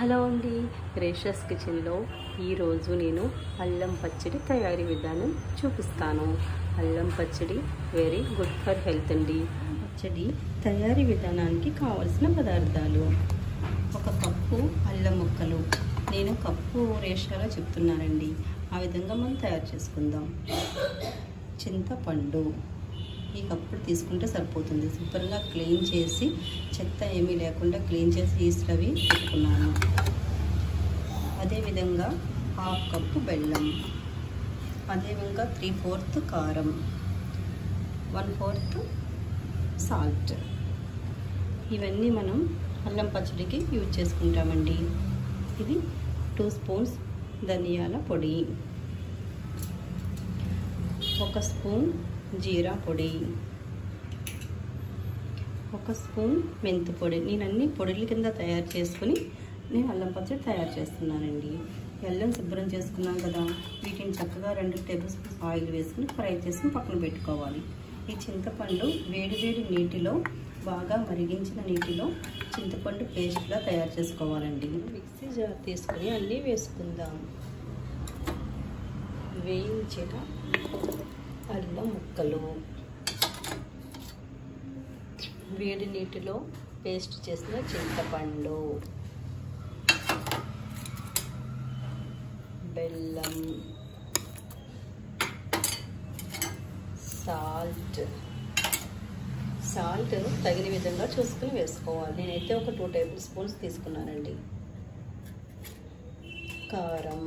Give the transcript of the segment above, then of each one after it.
Hello అండి, రేషస్ కిచెన్లో ఈరోజు నేను అల్లం పచ్చడి తయారీ విధానం చూపిస్తాను. అల్లం పచ్చడి వెరీ గుడ్ ఫర్ హెల్త్ అండి. పచ్చడి తయారీ విధానానికి కావలసిన పదార్థాలు: 1 కప్పు అల్లం ముక్కలు, నేను కప్పు రేషియోలో చెప్తున్నానండి, ఆ విధంగా మనం తయారు చేసుకుందాం. చింతపండు ఈ కప్పుడు తీసుకుంటే సరిపోతుంది. శుభ్రంగా క్లీన్ చేసి చెత్త ఏమీ లేకుండా క్లీన్ చేసి ఈస్ట్లవి పెట్టుకున్నాను. అదేవిధంగా 1/2 కప్పు బెల్లం, అదేవిధంగా 3/4 కారం, 1/4 సాల్ట్. ఇవన్నీ మనం అల్లం పచ్చడికి యూజ్ చేసుకుంటామండి. ఇది 2 స్పూన్స్ ధనియాల పొడి, 1 స్పూన్ జీరా పొడి, 1 స్పూన్ మెంతు పొడి. నేను అన్ని పొడిల కింద తయారు చేసుకుని నేను అల్లం పచ్చడి తయారు చేస్తున్నానండి. అల్లం శుభ్రం చేసుకున్నాం కదా, వీటిని చక్కగా 2 టేబుల్ స్పూన్స్ ఆయిల్ వేసుకుని ఫ్రై చేసుకుని పక్కన పెట్టుకోవాలి. ఈ చింతపండు వేడి నీటిలో, బాగా మరిగించిన నీటిలో చింతపండు పేస్ట్లా తయారు చేసుకోవాలండి. మిక్సీ జార్ తీసుకుని అన్నీ వేసుకుందాం. వేయించిన అల్లం ముక్కలు, వేడి నీటిలో పేస్ట్ చేసిన చింతపండు, బెల్లం, సాల్ట్ తగిన విధంగా చూసుకుని వేసుకోవాలి. నేనైతే ఒక 2 టేబుల్ స్పూన్స్ తీసుకున్నానండి. కారం,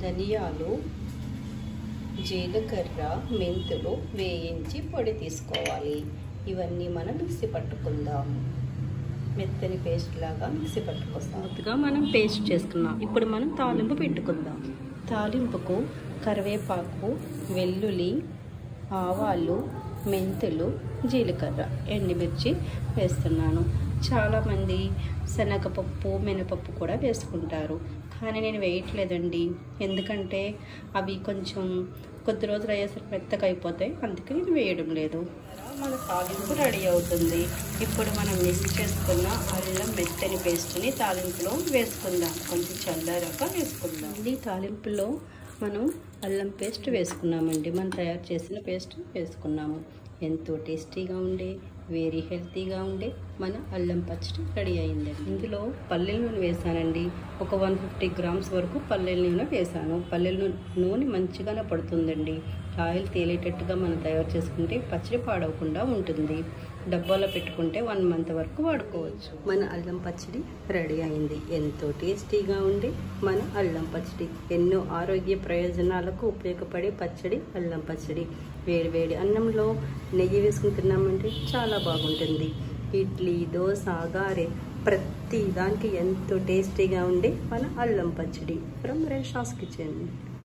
ధనియాలు, జీలకర్ర, మెంతులు వేయించి పొడి తీసుకోవాలి. ఇవన్నీ మనం మిక్సీ పట్టుకుందాం. మెత్తని పేస్ట్ లాగా మిక్సీ పట్టుకొస్తాం. ముందుగా మనం పేస్ట్ చేసుకున్నాం. ఇప్పుడు మనం తాలింపు పెట్టుకుందాం. తాలింపుకు కరివేపాకు, వెల్లుల్లి, ఆవాలు, మెంతులు, జీలకర్ర, ఎండుమిర్చి వేస్తున్నాను. చాలామంది శనగపప్పు, మినపప్పు కూడా వేసుకుంటారు, కానీ నేను వేయట్లేదండి. ఎందుకంటే అవి కొంచెం కొద్ది రోజులు అయ్యేసరికి మెత్తగా అయిపోతాయి, అందుకే నేను వేయడం లేదు. మన తాలింపు రెడీ అవుతుంది. ఇప్పుడు మనం మిక్స్ చేసుకున్న అల్లం మెత్తని పేస్ట్ని తాలింపులో వేసుకుందాం. కొంచెం చల్లారాక వేసుకుందాం. ఈ తాలింపులో మనం అల్లం పేస్ట్ వేసుకున్నామండి. మనం తయారు చేసిన పేస్ట్ వేసుకున్నాము. ఎంతో టేస్టీగా ఉండే, వెరీ హెల్తీగా ఉండే మన అల్లం పచ్చడి రెడీ అయిందండి. ఇందులో పల్లెల నూనె వేసానండి. ఒక 150 గ్రామ్స్ వరకు పల్లెల నూనె వేసాను. పల్లెల నూనె మంచిగానే పడుతుందండి. ఆయిల్ తేలేటట్టుగా మనం తయారు చేసుకుంటే పచ్చడి పాడవకుండా ఉంటుంది. డబ్బాలో పెట్టుకుంటే 1 మంత్ వరకు వాడుకోవచ్చు. మన అల్లం పచ్చడి రెడీ అయింది. ఎంతో టేస్టీగా ఉండే మన అల్లం పచ్చడి, ఎన్నో ఆరోగ్య ప్రయోజనాలకు ఉపయోగపడే పచ్చడి అల్లం పచ్చడి. వేడి అన్నంలో నెయ్యి వేసుకుని తిన్నామంటే చాలా బాగుంటుంది. ఇడ్లీ, దోశ, గారె ప్రతి దానికి ఎంతో టేస్టీగా ఉండే మన అల్లం పచ్చడి ఫ్రమ్ రేషాస్ కిచెన్.